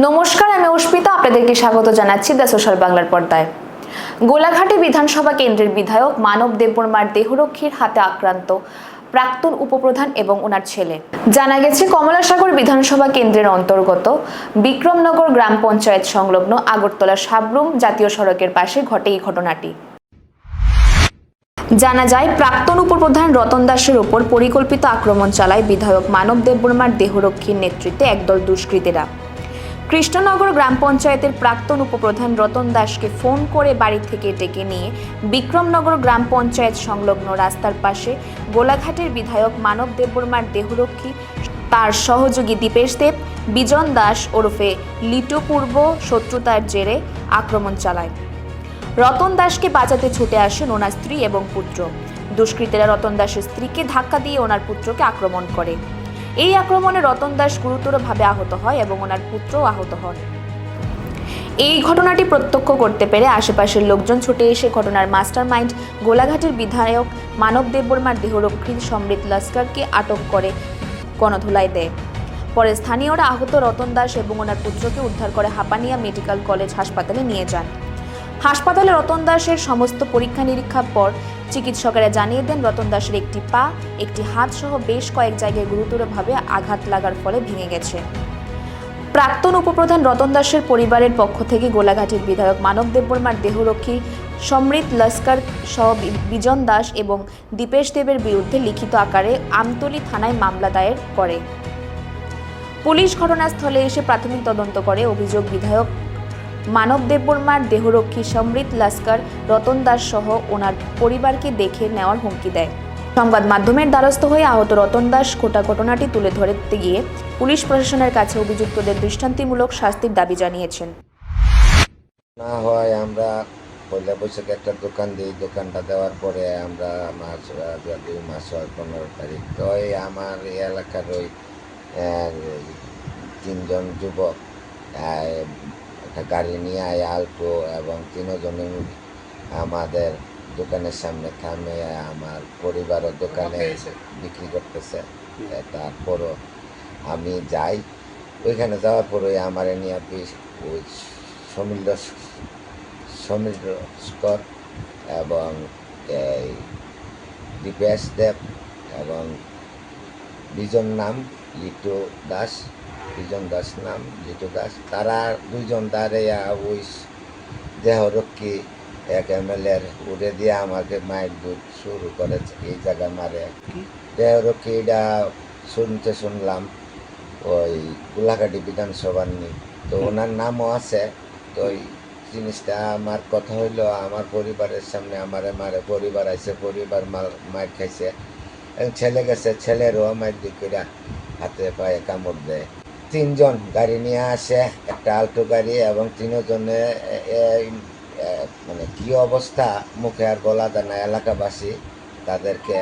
নমস্কার, আমি অস্মিতা। আপনাদেরকে স্বাগত জানাচ্ছি দ্য সোশ্যাল বাংলার পর্দায়। গোলাঘাটে বিধানসভা কেন্দ্রের বিধায়ক মানব দেববর্মার দেহরক্ষীর হাতে আক্রান্ত প্রাক্তন উপপ্রধান এবং ওনার ছেলে। জানা গেছে, কমলাসাগর বিধানসভা কেন্দ্রের অন্তর্গত বিক্রমনগর গ্রাম পঞ্চায়েত সংলগ্ন আগরতলা সাবরুম জাতীয় সড়কের পাশে ঘটে এই ঘটনাটি। জানা যায়, প্রাক্তন উপপ্রধান রতন দাসের উপর পরিকল্পিত আক্রমণ চালায় বিধায়ক মানব দেববর্মার দেহরক্ষীর নেতৃত্বে একদল দুষ্কৃতীরা। কৃষ্ণনগর গ্রাম পঞ্চায়েতের প্রাক্তন উপপ্রধান রতন দাসকে ফোন করে বাড়ি থেকে ডেকে নিয়ে বিক্রমনগর গ্রাম পঞ্চায়েত সংলগ্ন রাস্তার পাশে গোলাঘাটের বিধায়ক মানব দেববর্মার দেহরক্ষী, তার সহযোগী দীপেশ দেব, বিজন দাস ওরফে লিটু পূর্ব শত্রুতার জেরে আক্রমণ চালায়। রতন দাসকে বাঁচাতে ছুটে আসেন ওনার স্ত্রী এবং পুত্র। দুষ্কৃতীরা রতন দাসের স্ত্রীকে ধাক্কা দিয়ে ওনার পুত্রকে আক্রমণ করে। এই আক্রমণে রতন দাস গুরুতরভাবে আহত হয় এবং ওনার পুত্রও আহত হন। এই ঘটনাটি প্রত্যক্ষ করতে পেরে আশেপাশের লোকজন ছুটে এসে ঘটনার মাস্টারমাইন্ড গোলাঘাটের বিধায়ক মানব দেববর্মার দেহরক্ষী সমৃত লস্করকে আটক করে গণধোলাই দেয়। পরে স্থানীয়রা আহত রতন দাস এবং ওনার পুত্রকে উদ্ধার করে হাপানিয়া মেডিকেল কলেজ হাসপাতালে নিয়ে যান। হাসপাতালে রতন দাসের সমস্ত পরীক্ষা নিরীক্ষার পর চিকিৎসকেরা জানিয়ে দেন, রতন দাসের একটি পা, একটি হাত সহ বেশ কয়েক জায়গায় গুরুতরভাবে আঘাত লাগার ফলে ভেঙে গেছে। প্রাক্তন উপপ্রধান রতন দাসের পরিবারের পক্ষ থেকে গোলাঘাটের বিধায়ক মানব দেববর্মার দেহরক্ষী সমৃত লস্কর সহ বিজন দাস এবং দীপেশ দেবের বিরুদ্ধে লিখিত আকারে আমতলী থানায় মামলা দায়ের করে। পুলিশ ঘটনাস্থলে এসে প্রাথমিক তদন্ত করে। অভিযোগ, বিধায়ক মানব দেববর্মার দেহরক্ষী সমৃত লস্কর রতন দাস সহ ওনার পরিবারকে দেখে নেওয়ার হুমকি দেয়। সংবাদ মাধ্যমের দ্বারস্থ হয়ে আহত রতন দাস গোটা ঘটনাটি তুলে ধরতে গিয়ে পুলিশ প্রশাসনের কাছে অভিযুক্তদের দৃষ্টান্তমূলক শাস্তির দাবি জানিয়েছেন। না হয় আমরা পয়লা বৈশাখে একটা দোকান দিই, দোকানটা দেওয়ার পরে আমরা মাস 2 মাস হয় 15 তারিখ, তো আমার এই এলাকার ওই 3জন যুবক একটা গাড়ি নিয়ে আয় আলটো এবং 3 জনে আমাদের দোকানের সামনে থামে। আমার পরিবারও দোকানে বিক্রি করতেছে। তারপরও আমি যাই, ওইখানে যাওয়ার পরে আমার নিয়ে ওই সমীর লস্কর এবং এই দীপেশ দেব এবং বিজন নাম লিটু দাস, বিজন দাস নাম লিটু দাস, তারা 2জন দাঁড়িয়ে ওই দেহরক্ষী এক MLA উড়ে দিয়ে আমাকে মায়ের দুধ শুরু করেছে। এই জায়গা মারে দেহরক্ষী, এটা শুনলাম ওই গোলাঘাটি বিধানসভার তো ওনার নামও আছে। তো ওই জিনিসটা আমার কথা হইলো, আমার পরিবারের সামনে আমারে মারে, পরিবার আছে, পরিবার মার খাইছে এবং ছেলে গেছে, ছেলেরও মায়ের দিকে হাতে পায়ে কামড় দেয়। 3জন গাড়ি নিয়ে আসে, একটা আলটো গাড়ি, এবং 3 জনে মানে কি অবস্থা মুখে আর বলা যায় না। এলাকাবাসী তাদেরকে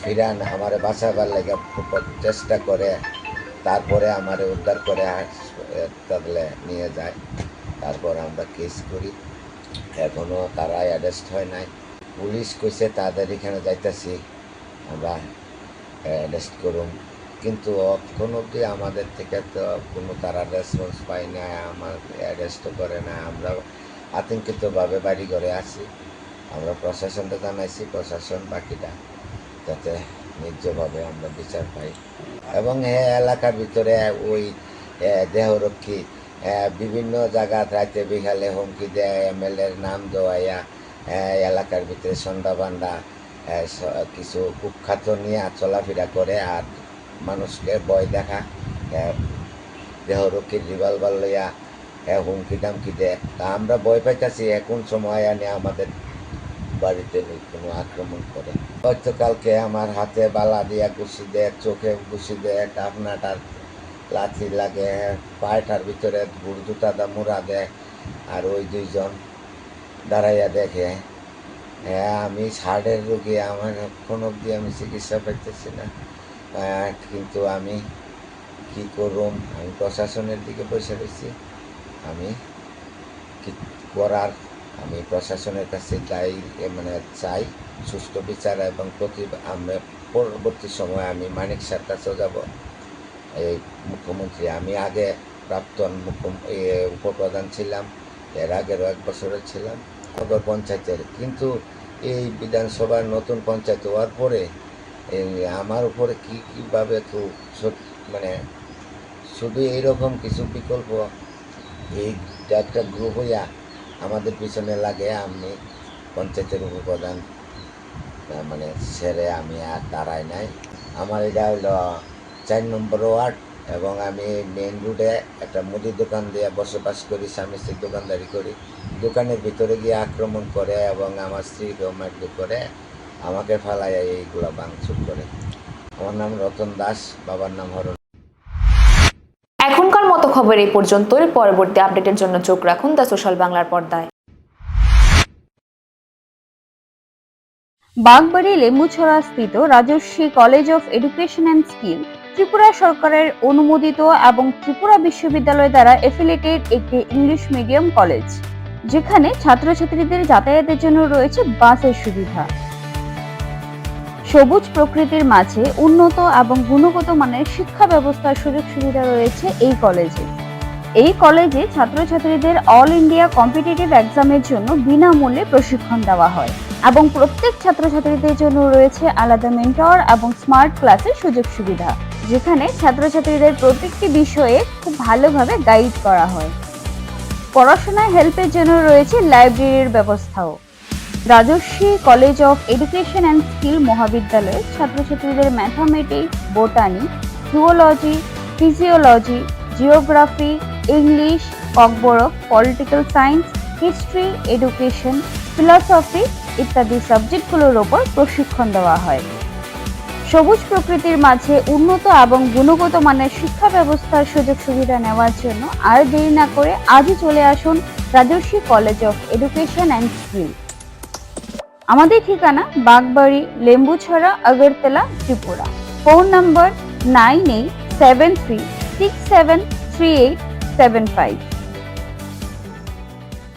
ফিরান আমার বাঁচাবার লেগে খুব চেষ্টা করে, তারপরে আমার উদ্ধার করে হাসপাতালে নিয়ে যায়। তারপর আমরা কেস করি, এখনও তারা অ্যারেস্ট হয় নাই। পুলিশ কইছে তাদের এখানে যাইতেছি, আমরা অ্যারেস্ট করুন, কিন্তু এখন অবধি আমাদের থেকে তো কোনো তারা রেসপন্স পাই না, আমার অ্যারেস্টও করে না। আমরা আতঙ্কিতভাবে বাড়ি ঘরে আছি। আমরা প্রশাসনটা জানাইছি, প্রশাসন বাকিটা যাতে ন্যায্যভাবে আমরা বিচার পাই। এবং এলাকার ভিতরে ওই দেহরক্ষী বিভিন্ন জায়গা রাতে বিকালে হুমকি দেয়, MLAর নাম দেওয়াইয়া এলাকার ভিতরে সন্ধ্যাবান্ডা কিছু কুখ্যাত নিয়ে চলাফেরা করে আর মানুষকে ভয় দেখা। দেহরক্ষীর রিভলভার লইয়া হুমকি টামকি দেয়। তা আমরা ভয় পাইতেছি এখন সময় আনে আমাদের বাড়িতে কোনো আক্রমণ করে। হয়তো কালকে আমার হাতে বালা দিয়া ঘুষি দেয়, চোখে ঘুষি দেয়, টাপনাটার লাথি লাগে, পায়েটার ভিতরে বুড় জুতা দা মুড়া দেয়। আর ওই 2জন দাঁড়াইয়া দেখে। আমি হার্টের রোগী, আমার এখন অবধি আমি চিকিৎসা পাইতেছি না, কিন্তু আমি কি করুম, আমি প্রশাসনের দিকে বসে রয়েছি। আমি কি করার, আমি প্রশাসনের কাছে চাই সুষ্ঠু বিচার এবং আমরা পরবর্তী সময় আমি মানিক স্যার কাছেও যাব, এই মুখ্যমন্ত্রী। আমি আগে প্রাক্তন উপপ্রধান ছিলাম, এর আগেরও 1 বছরের ছিলাম নগর পঞ্চায়েতের। কিন্তু এই বিধানসভার নতুন পঞ্চায়েত হওয়ার পরে আমার উপরে কীভাবে মানে শুধু এইরকম কিছু বিকল্প এইটা একটা গ্রুপ হইয়া আমাদের পিছনে লাগে। আমি পঞ্চায়েতের উপপ্রধান মানে ছেড়ে আমি আর দাঁড়াই নাই। আমার এটা হলো 4 নম্বর ওয়ার্ড এবং আমি মেইন রোডে একটা মুদির দোকান দিয়ে বসবাস করি, স্বামী স্ত্রীর দোকানদারি করি। দোকানের ভিতরে গিয়ে আক্রমণ করে এবং আমার স্ত্রীকেও মারধর করে, আমাকে ফালাইয়া এইগুলো ভাঙচুর করে। আমার নাম রতন দাস, বাবার নাম হরণ। এখনকার মতো খবর এই পর্যন্তই। পরবর্তী আপডেটের জন্য চোখ রাখুন দ্য সোশ্যাল বাংলার পর্দায়। বাগবাড়ি লেম্বুছড়া স্থিত Rajarshi college of education and skill Tripura সরকারের অনুমোদিত এবং ত্রিপুরা বিশ্ববিদ্যালয় দ্বারা এফিলিয়েটেড একটি ইংলিশ মিডিয়াম কলেজ, যেখানে ছাত্রছাত্রীদের যাতায়াতের জন্য রয়েছে বাসের সুবিধা। সবুজ প্রকৃতির মাঝে উন্নত এবং গুণগত মানের শিক্ষা ব্যবস্থার সুযোগ সুবিধা রয়েছে এই কলেজে। এই কলেজে ছাত্রছাত্রীদের অল ইন্ডিয়া কম্পিটিটিভ এক্সামের জন্য বিনামূল্যে প্রশিক্ষণ দেওয়া হয় এবং প্রত্যেক ছাত্রছাত্রীদের জন্য রয়েছে আলাদা মেন্টর এবং স্মার্ট ক্লাসের সুযোগ সুবিধা, যেখানে ছাত্রছাত্রীদের প্রত্যেকটি বিষয়ে খুব ভালোভাবে গাইড করা হয়। পড়াশোনায় হেল্পের জন্য রয়েছে লাইব্রেরির ব্যবস্থাও। Rajarshi college of education and skill মহাবিদ্যালয়ে ছাত্রছাত্রীদের mathematics, botany, zoology, physiology, geography, English, Kokborok, political science, history, education, philosophy ইত্যাদি সাবজেক্টগুলোর ওপর প্রশিক্ষণ দেওয়া হয়। সবুজ প্রকৃতির মাঝে উন্নত এবং গুণগত মানের শিক্ষা ব্যবস্থার সুযোগ সুবিধা নেওয়ার জন্য আর দেরি না করে আজই চলে আসুন Rajarshi college of education and skill. আমাদের ঠিকানা বাগবাড়ি, লেম্বুছড়া, আগরতলা, ত্রিপুরা। Phone number 9873673875।